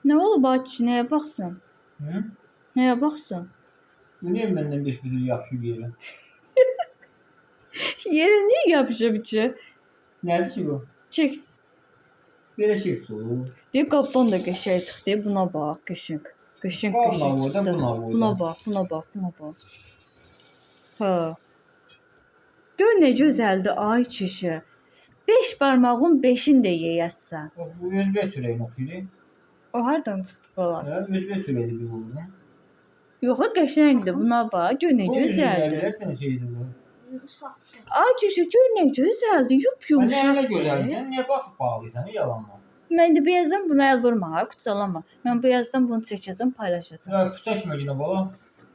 Nə olub Ayçi, nəyə baxsan? Hı? Nəyə baxsan? Niyə məndən bir yaxşı yeri? Yerə niyə yapışıb ki? Nədir ki bu? Çeks. Belə şey olur. Deyir qapdan da qəşəng çıxdı. Buna bax, qəşəng. Qəşəng Qapla qəşəng orada, çıxdı. buna orada. Buna bax, buna bax, buna bax. Ha. Gör nə gözəldir ay kişi. 5 barmağın 5-ini də yeyəsən. Bu özbək çörəyinə oxşayır. O hardan çıxdı bala? Hə, özbək çörəyi bir olur. Yox, qəşəngdir. Buna bax, gör nə gözəldir. Gözəldir. Şeydir bu. Ay kişi, gör nə gözəldir. Yup-yumşaq. Nə gözəldir? Sən niyə basıb bağlıysan? Yalanla. Mən də beyazdan buna əl vurma, ha, qucalama. Mən bu yazdan bunu çəkəcəm, paylaşacağam. Ya küçəkmə yenə bala.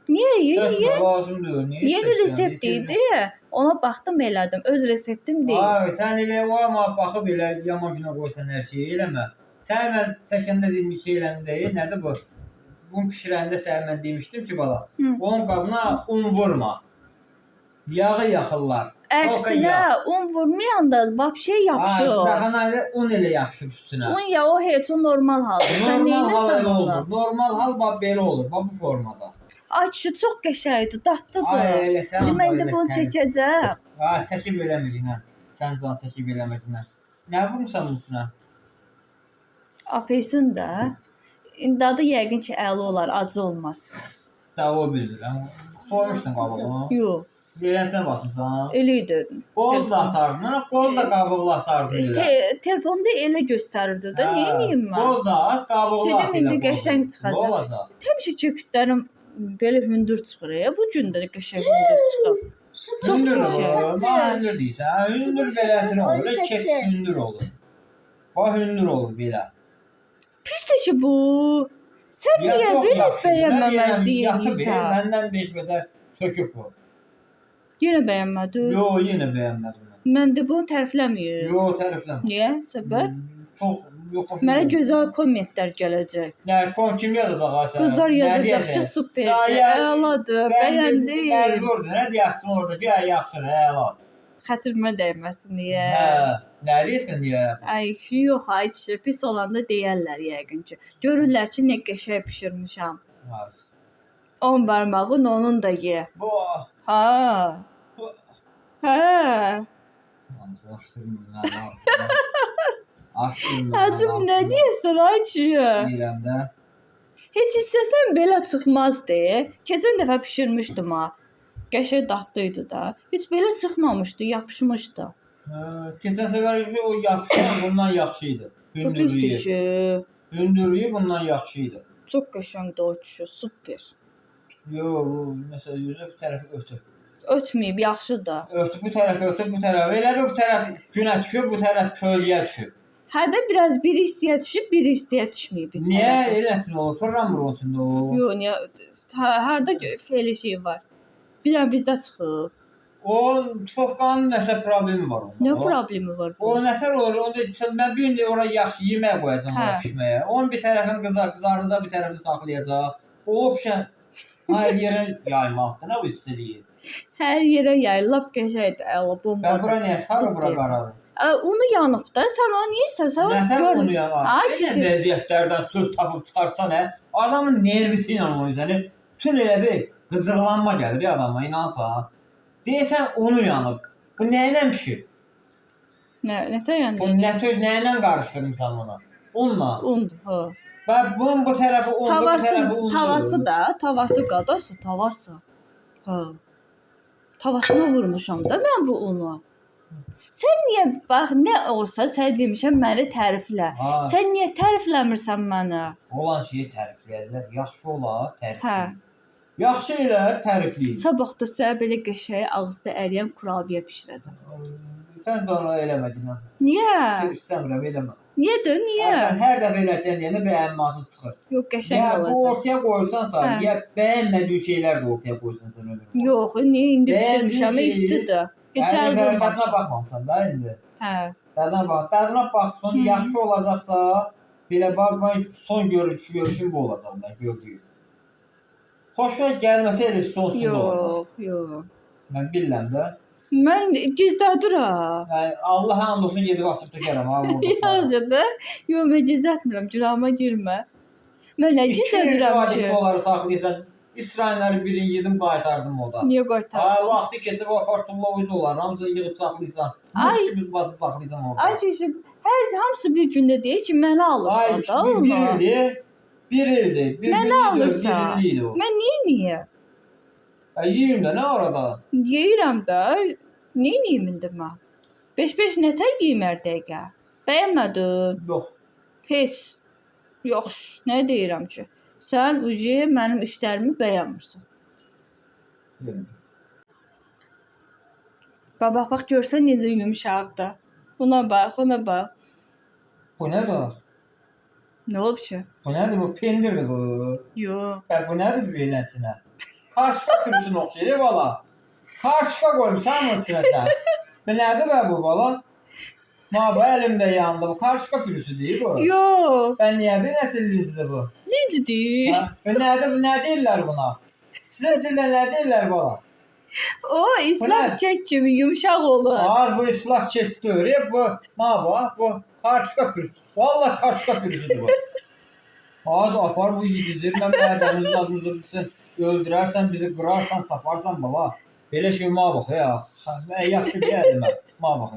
Niyə? Çəkmə lazımdır. Niyə? Yeni resept idi. Ona baxdım, elədim. Öz reseptim deyil. Ay, sən elə olma, baxıb elə yaman günə qoysan hər şeyi eləmə. Sən mən çəkəndə dediyim şey eləndə deyil. Nədir bu? Bunu bişirəndə sən mən demişdim ki, bala, onun qabına un vurma. Yağı yaxırlar. Əksinə, un vurmayanda vapşe yapışır. Daha un elə yapışıb üstünə. Un ya o heç o normal haldır. Sən neyinirsən onu? Normal hal bax belə olur, bax bu formada. Ay kişi çox qəşəngdir, dadlıdır. Ay elə sən. Mən də bunu çəkəcəm. Ha, çəkib eləmədin ha. Sən can çəkib eləmədin ha. Nə vurmusan üstünə? Apelsin də. İndi dadı yəqin ki, əli olar, acı olmaz. Daha o bilirəm. Soymuşdun qabığını. Yox. Beləncə basmısan. Elə idi. Qoz da atardın, qoz da qabıqla atardın elə. Telefonda elə göstərirdi də, nə edeyim mən? Qoz da at, qabıqla at. Dedim, indi qəşəng çıxacaq. Nə olacaq? Həmişə çəkistlərim belə hündür çıxır ya. Bu gün də qəşəng hündür çıxır. Çox Hündür qəşəng. olur. Hündür deyirsən. Hündür beləsinə olur. Kes hündür olur. Bax hündür olur belə. Pisdir ki bu. Sən niyə belə bəyənməməzlik edirsən? Məndən 5 qədər söküb bu. Yenə bəyənmədin? Yox, yenə bəyənmədim. Mən də bunu tərifləməyim. Yox, tərifləmə. Niyə? Səbəb? Çox yox. Mənə gözəl kommentlər gələcək. Nə, kim yazacaq aşağı? Qızlar yazacaq ki, superdir, əladır, bəyəndi. Məcburdur, nə deyəsən orada ki, yaxşıdır, əla. Xətrimə dəyməsin deyə. Hə, nə deyirsən deyə yazın. Ay, yox, ay kişi, pis olanda deyərlər yəqin ki. Görürlər ki, nə qəşəng bişirmişəm. 10 barmağın onun da ye. Bu. Ha. Hə. Hacım, nə deyirsən ay kişi? Deyirəm də. Heç istəsən belə çıxmazdı. Keçən dəfə bişirmişdim ha. Qəşəng dadlıydı da. Heç belə çıxmamışdı, yapışmışdı. Keçən səfər o yaxşıydı, bundan yaxşıydı. Bu pisdir ki. Hündürlüyü bundan yaxşıydı. Çox qəşəngdir o kişi, super. Yox, məsələn, yüzü bu tərəfi ötür. Ötməyib, yaxşıdır. Ötür, bu tərəfi ötür, bu tərəfi. Elə bu tərəf günə düşüb, bu tərəf kölgəyə düşüb. Hərdə biraz biri istiyə düşüb, biri istiyə düşməyib. Niyə eləsin olur? Fırlanmır olsun da o. Yox, niyə? Harda feli şey var. Bir dənə bizdə çıxıb. O tufovkanın nəsə problemi var onda. Nə problemi var bu? O nətər olur? Onda mən bir indi ora yaxşı yemək qoyacağam ora pişməyə. Onun bir tərəfini qızardacaq, bir tərəfini saxlayacaq. O opsiya hər yerə yaymaqdır. Nə bu istəyir? Hər yerə yayılıb, lap qəşəngdir, əla bomba. Bura niyə sarı bura qaradır? Unu yanıb da, sən onu yeyirsən, sən onu gör. Nətər unu yanar? Nə vəziyyətlərdən söz tapıb çıxarsan, adamın nervisi ilə oynayır. Bütün elə bir qıcıqlanma gəlir adama, inansan. Deyirsən unu yanıb. Bu nə ilə pişir? Nətər yanıb? Bu nə ilə qarışdırmısan bunu? Unla. Undur, ha. Bax, bunun bu tərəfi undur, bu tərəfi undur. Tavası da, tavası qadası, tavası. Ha. Tavasına vurmuşam da mən bu unu. Sən niyə, bax, nə olsa sən demişəm məni təriflə. Sən niyə tərifləmirsən məni? Olan şeyi tərifləyirlər. Yaxşı olar, tərifləyir. Yaxşı elə tərifləyir. Sabah da sənə belə qəşəng ağızda əriyən kurabiyə bişirəcəm. Sən sonra eləmədin. Niyə? İstəmirəm, eləmə. Niyə? Niyə? Sən hər dəfə eləsən deyəndə bəyənməsi çıxır. Yox, qəşəng olacaq. Bu ortaya qoyursansa, ya bəyənmədiyin şeylər də ortaya qoyursan sən ömründə. Yox, niyə indi pişirmişəm, istidir. Keçən il dadına baxmamısan da indi. Hə. Dadına bax. Dadına baxsın, yaxşı olacaqsa, belə bax, son görüşün bu olacaq da, gördüyüm. Xoşuna gəlməsə elə sonsuz olacaq. Yox. Mən bilirəm də. Mən gizlədirəm. Yəni Allah and olsun gedib asıb tökərəm ha burada. Yaxşı da. Yox, mən gizlətmirəm, günahıma girmə. Mən nə İki gizlədirəm ki? doları saxlayırsan, İsrailləri birini yedim qaytardım orada. Niyə Ha, qaytardın? vaxtı keçib apartımla uyuz olar, hamısını yığıb saxlayırsan. Ay. Ay. Biz basıb saxlayırsan orada. Ay çeşid, hər hamısı bir gündə deyir ki, mənə alırsan da onu. Bir ildir. Mənə alırsan. Bir ildir o. Mən niyə? Yiyeyim də, nə orada? Yeyirəm də. Neyim indi mən? 5-5 nətər yeyim hər dəqiqə? Bəyənmədin? Yox. Heç. Yox, nə deyirəm ki? Sən uji mənim işlərimi bəyənmirsən. Bax, görsən necə yumşaqdır. Buna bax. Bu nədir? Nə olub ki? Bu nədir? Bu pendirdir bu. Yox. Bu nədir bu beləsinə? Karşıqa pürüsün oxşayır valla. Karşıqa qoymuşam mı içinə sən? Bu nədir bu bala? Bu əlimdə yandı. Bu karşıqa pürüsü deyil bu. Yox. Ben niyə bir nəsillidir bu? Necədir? Bu nədir? Bu nə deyirlər buna? Sizin dildə nə deyirlər bala? O, islah kek kimi yumşaq olur. Az bu islah kek deyir. Bu karşıqa pürüsü. Valla karşıqa pürüsüdür bu. Az apar bu yedizir. Mən bədənimizi adımızı bilsin. Öldürərsən, bizi qırarsan, saparsan bala. Belə şey bax ya. Yaxşı deyərdim mən. Bax.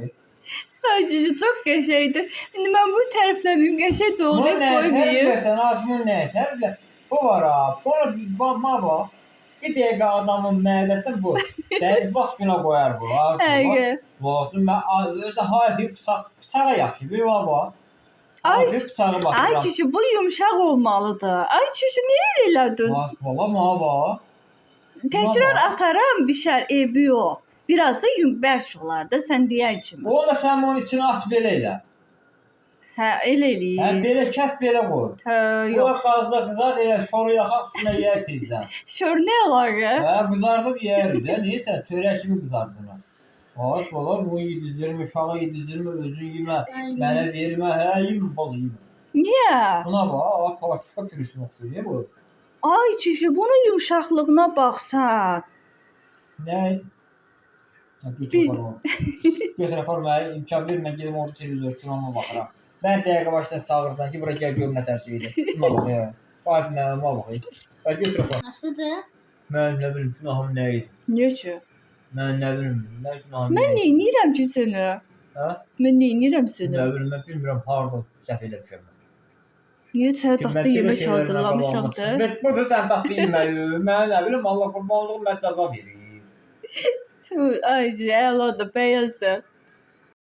Ay cücü, çox qəşəngdir. İndi mən bu tərifləməyim, qəşəng doğrayıb koymayayım. Tərifləsən, az bu nə? Təriflə. Bu var ha. Bunu bax. Bir dəqiqə adamın mədəsi bu. Dəqiq bax günə qoyar bu. Həqiqə. Olsun, mən özü hafif bıçağa yaxşı. Bir bax. Ay, Hafif bıçağı baxıram. ay cücü, bu yumşaq olmalıdır. Ay cücü, niyə elədin? Bala, bax. Təkrar ataram, bişər, eybi yox. Biraz da bərk olar da, sən deyən kimi. O da sən onun içine aç belə elə. Hə, elə eləyir. Belə kəs, belə qoy. Hə, Bu yox. qazda qızar, elə şoru yaxaq üstünə yeyər tezdən. Şör nə əlaqə? Qızardıb yeyərik də, neysə, çörək kimi qızardın. Az bala, bu yedizdirmə, uşağa yedizdirmə, özün yemə, mənə vermə, yemə, bala, yemə. Niyə? Buna bax, karşıqa pürüsün oxşuyur, bu. Ay çişi, bunun yumşaqlığına baxsan. Nə? Götür apar mənə, imkan ver, mən gedim orada televizor kinoma baxıram. Mən dəqiqə başdan çağırırsan ki, bura gəl görmə hər şeydir. Buna bax ya. Bax, mənə bax. Götür apar. Nasıldır? Mən nə bilim, günahım nə idi? Niyə ki? Mən nə bilim, nə günahım Mən neynirəm ki səni? Hə? Mən neynirəm səni? Nə bilim, mən bilmirəm, harada səhv eləmişəm. Niyə sənə tatlı yemək hazırlamışam da? Budur sən tatlı yemək. Mən nə bilim, Allah qurban olduğum mən cəza verir. Ay, əladır, bəyənsən.